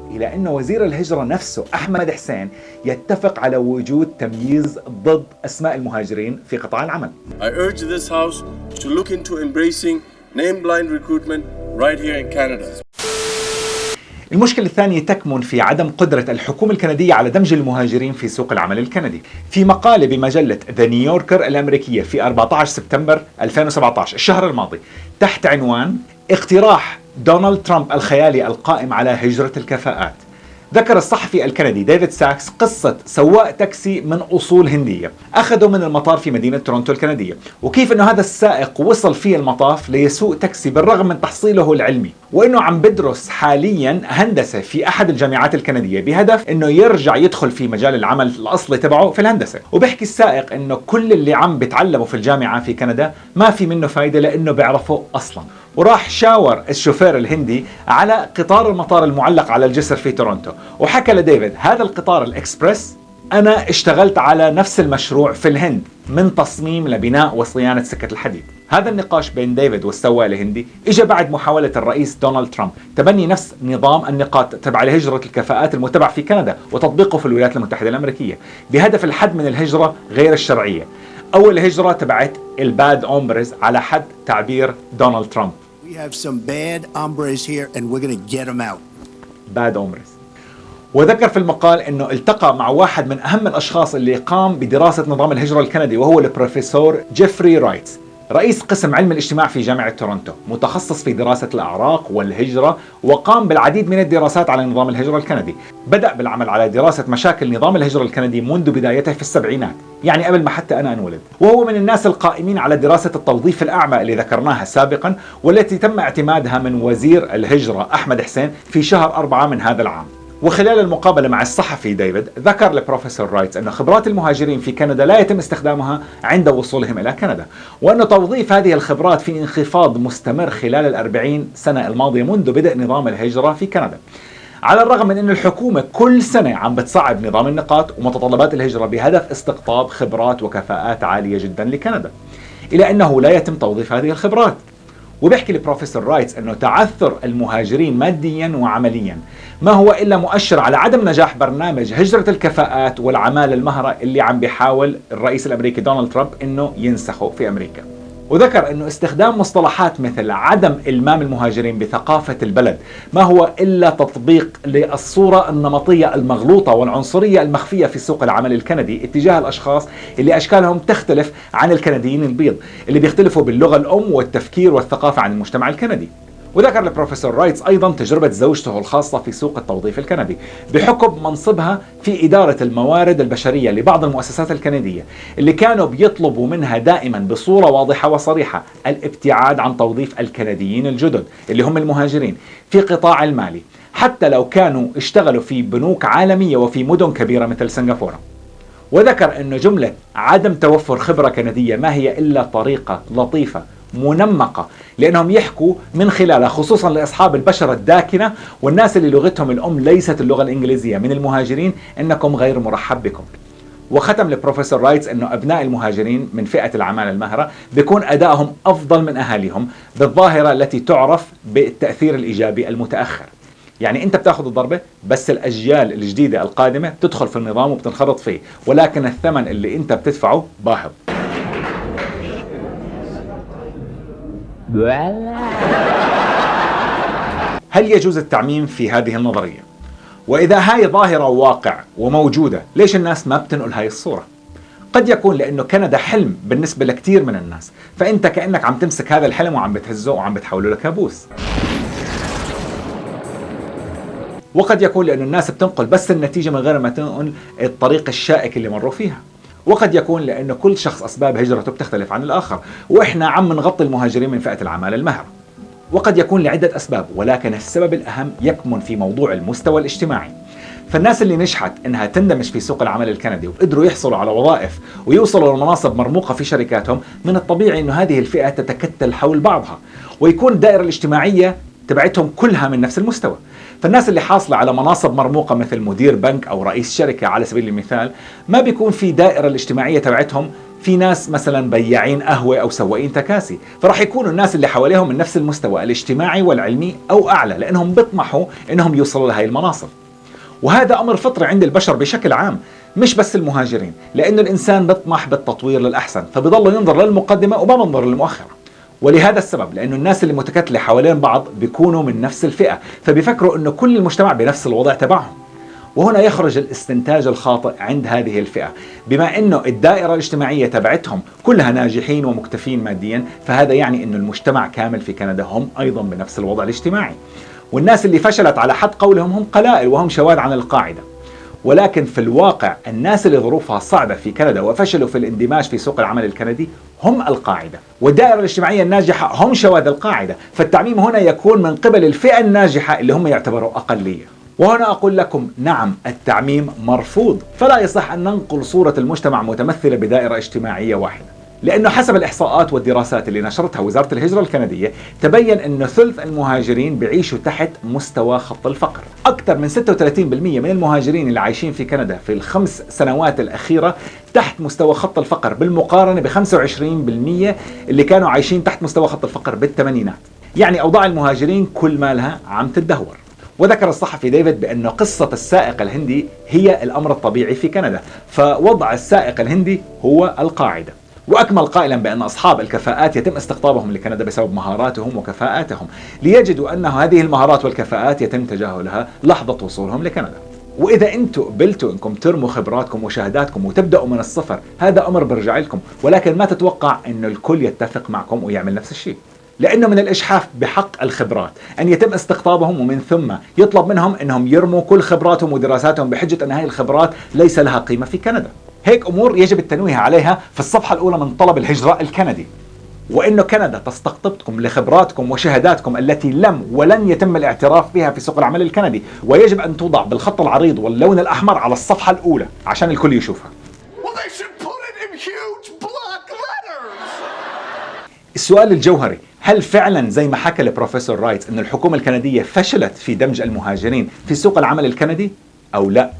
إلى أن وزير الهجرة نفسه أحمد حسين يتفق على وجود تمييز ضد أسماء المهاجرين في قطاع العمل. I urge this house to look into embracing name-blind recruitment right here in Canada. المشكلة الثانية تكمن في عدم قدرة الحكومة الكندية على دمج المهاجرين في سوق العمل الكندي. في مقالة بمجلة ذا نيويوركر الأمريكية في 14 سبتمبر 2017 الشهر الماضي تحت عنوان اقتراح دونالد ترامب الخيالي القائم على هجرة الكفاءات، ذكر الصحفي الكندي ديفيد ساكس قصة سواق تاكسي من أصول هندية أخذه من المطار في مدينة تورونتو الكندية، وكيف أنه هذا السائق وصل في المطاف ليسوق تاكسي بالرغم من تحصيله العلمي، وأنه عم بدرس حاليا هندسة في أحد الجامعات الكندية بهدف أنه يرجع يدخل في مجال العمل الأصلي تبعه في الهندسة. وبيحكي السائق أنه كل اللي عم بتعلمه في الجامعة في كندا ما في منه فايدة لأنه بيعرفه أصلا، وراح شاور الشوفير الهندي على قطار المطار المعلق على الجسر في تورونتو، وحكى لديفيد هذا القطار الإكسبرس أنا اشتغلت على نفس المشروع في الهند من تصميم لبناء وصيانة سكة الحديد. هذا النقاش بين ديفيد والسواق الهندي اجى بعد محاولة الرئيس دونالد ترامب تبني نفس نظام النقاط تبع لهجرة الكفاءات المتبع في كندا وتطبيقه في الولايات المتحدة الأمريكية بهدف الحد من الهجرة غير الشرعية، أو الهجرة تبعت الباد أومبرز على حد تعبير دونالد ترامب. We have some bad hombres here and we're going to get them out. bad hombres. وذكر في المقال أنه التقى مع واحد من أهم الأشخاص اللي قام بدراسة نظام الهجرة الكندي، وهو البروفيسور جيفري رايتس، رئيس قسم علم الاجتماع في جامعة تورونتو، متخصص في دراسة الأعراق والهجرة، وقام بالعديد من الدراسات على نظام الهجرة الكندي. بدأ بالعمل على دراسة مشاكل نظام الهجرة الكندي منذ بدايته في السبعينات، يعني قبل ما حتى أنا أنولد، وهو من الناس القائمين على دراسة التوظيف الأعمى اللي ذكرناها سابقا، والتي تم اعتمادها من وزير الهجرة أحمد حسين في شهر 4 من هذا العام. وخلال المقابلة مع الصحفي ديفيد ذكر لبروفيسور رايتس أن خبرات المهاجرين في كندا لا يتم استخدامها عند وصولهم إلى كندا، وأن توظيف هذه الخبرات في انخفاض مستمر خلال 40 سنة الماضية منذ بدء نظام الهجرة في كندا، على الرغم من أن الحكومة كل سنة عم بتصعب نظام النقاط ومتطلبات الهجرة بهدف استقطاب خبرات وكفاءات عالية جدا لكندا، إلى أنه لا يتم توظيف هذه الخبرات. وبيحكي البروفيسور رايتس أنه تعثر المهاجرين ماديا وعمليا ما هو إلا مؤشر على عدم نجاح برنامج هجرة الكفاءات والعمالة المهرة اللي عم بيحاول الرئيس الأمريكي دونالد ترامب أنه ينسخه في أمريكا. وذكر أنه استخدام مصطلحات مثل عدم إلمام المهاجرين بثقافة البلد ما هو إلا تطبيق للصورة النمطية المغلوطة والعنصرية المخفية في سوق العمل الكندي اتجاه الأشخاص اللي أشكالهم تختلف عن الكنديين البيض اللي بيختلفوا باللغة الأم والتفكير والثقافة عن المجتمع الكندي. وذكر البروفيسور رايتس أيضا تجربة زوجته الخاصة في سوق التوظيف الكندي بحكم منصبها في إدارة الموارد البشرية لبعض المؤسسات الكندية اللي كانوا بيطلبوا منها دائما بصورة واضحة وصريحة الابتعاد عن توظيف الكنديين الجدد اللي هم المهاجرين في قطاع المالي، حتى لو كانوا اشتغلوا في بنوك عالمية وفي مدن كبيرة مثل سنغافورة. وذكر أن جملة عدم توفر خبرة كندية ما هي إلا طريقة لطيفة منمقة لأنهم يحكوا من خلالها خصوصا لأصحاب البشرة الداكنة والناس اللي لغتهم الأم ليست اللغة الإنجليزية من المهاجرين أنكم غير مرحب بكم. وختم البروفيسور رايتس أنه أبناء المهاجرين من فئة العمالة المهرة بيكون أدائهم أفضل من أهاليهم بالظاهرة التي تعرف بالتأثير الإيجابي المتأخر، يعني أنت بتاخذ الضربة بس الأجيال الجديدة القادمة تدخل في النظام وبتنخرط فيه، ولكن الثمن اللي أنت بتدفعه باهظ. هل يجوز التعميم في هذه النظرية؟ وإذا هاي ظاهرة وواقع وموجودة ليش الناس ما بتنقل هاي الصورة؟ قد يكون لأنه كندا حلم بالنسبة لكثير من الناس، فأنت كأنك عم تمسك هذا الحلم وعم بتهزه وعم بتحوله لكابوس. وقد يكون لأنه الناس بتنقل بس النتيجة من غير ما تنقل الطريق الشائك اللي مروا فيها. وقد يكون لأنه كل شخص أسباب هجرته بتختلف عن الآخر، وإحنا عم نغطي المهاجرين من فئة العمالة المهرة. وقد يكون لعدة أسباب، ولكن السبب الأهم يكمن في موضوع المستوى الاجتماعي. فالناس اللي نجحت إنها تندمج في سوق العمل الكندي وقدروا يحصلوا على وظائف ويوصلوا لمناصب مرموقة في شركاتهم، من الطبيعي إنه هذه الفئة تتكتل حول بعضها ويكون الدائرة الاجتماعية تبعتهم كلها من نفس المستوى. فالناس اللي حاصلة على مناصب مرموقة مثل مدير بنك أو رئيس شركة على سبيل المثال ما بيكون في دائرة الاجتماعية تبعتهم في ناس مثلا بياعين قهوة أو سواقين تكاسي، فراح يكونوا الناس اللي حواليهم من نفس المستوى الاجتماعي والعلمي أو أعلى، لأنهم بيطمحوا إنهم يوصلوا لهي المناصب. وهذا أمر فطري عند البشر بشكل عام، مش بس المهاجرين، لأنه الإنسان بيطمح بالتطوير للأحسن، فبيضل ينظر للمقدمة وما بنظر للمؤخرة. ولهذا السبب، لأنه الناس اللي متكتلة حوالين بعض بيكونوا من نفس الفئة، فبيفكروا إنه كل المجتمع بنفس الوضع تبعهم. وهنا يخرج الاستنتاج الخاطئ عند هذه الفئة، بما انه الدائرة الاجتماعية تبعتهم كلها ناجحين ومكتفين ماديا، فهذا يعني انه المجتمع كامل في كندا هم ايضا بنفس الوضع الاجتماعي. والناس اللي فشلت على حد قولهم هم قلائل وهم شواذ عن القاعدة. ولكن في الواقع الناس اللي ظروفها صعبة في كندا وفشلوا في الاندماج في سوق العمل الكندي هم القاعدة، والدائرة الاجتماعية الناجحة هم شواذ القاعدة. فالتعميم هنا يكون من قبل الفئة الناجحة اللي هم يعتبروا أقلية. وهنا أقول لكم نعم، التعميم مرفوض، فلا يصح أن ننقل صورة المجتمع متمثلة بدائرة اجتماعية واحدة، لأنه حسب الإحصاءات والدراسات اللي نشرتها وزارة الهجرة الكندية تبين أنه ثلث المهاجرين بيعيشوا تحت مستوى خط الفقر. أكثر من 36% من المهاجرين اللي عايشين في كندا في الخمس سنوات الأخيرة تحت مستوى خط الفقر، بالمقارنة ب 25% اللي كانوا عايشين تحت مستوى خط الفقر بالثمانينات. يعني أوضاع المهاجرين كل مالها عم تدهور. وذكر الصحفي ديفيد بأن قصة السائق الهندي هي الأمر الطبيعي في كندا، فوضع السائق الهندي هو القاعدة. وأكمل قائلا بأن أصحاب الكفاءات يتم استقطابهم لكندا بسبب مهاراتهم وكفاءاتهم، ليجدوا أن هذه المهارات والكفاءات يتم تجاهلها لحظة وصولهم لكندا. وإذا أنتم قبلتوا أنكم ترموا خبراتكم وشهاداتكم وتبدأوا من الصفر، هذا أمر برجع لكم، ولكن ما تتوقع أن الكل يتفق معكم ويعمل نفس الشيء، لأنه من الإجحاف بحق الخبرات أن يتم استقطابهم ومن ثم يطلب منهم أنهم يرموا كل خبراتهم ودراساتهم بحجة أن هذه الخبرات ليس لها قيمة في كندا. هيك أمور يجب التنويه عليها في الصفحة الأولى من طلب الهجرة الكندي، وإنه كندا تستقطبكم لخبراتكم وشهاداتكم التي لم ولن يتم الاعتراف بها في سوق العمل الكندي، ويجب أن توضع بالخط العريض واللون الأحمر على الصفحة الأولى عشان الكل يشوفها. السؤال الجوهري، هل فعلا زي ما حكى البروفيسور رايت أن الحكومة الكندية فشلت في دمج المهاجرين في سوق العمل الكندي أو لا؟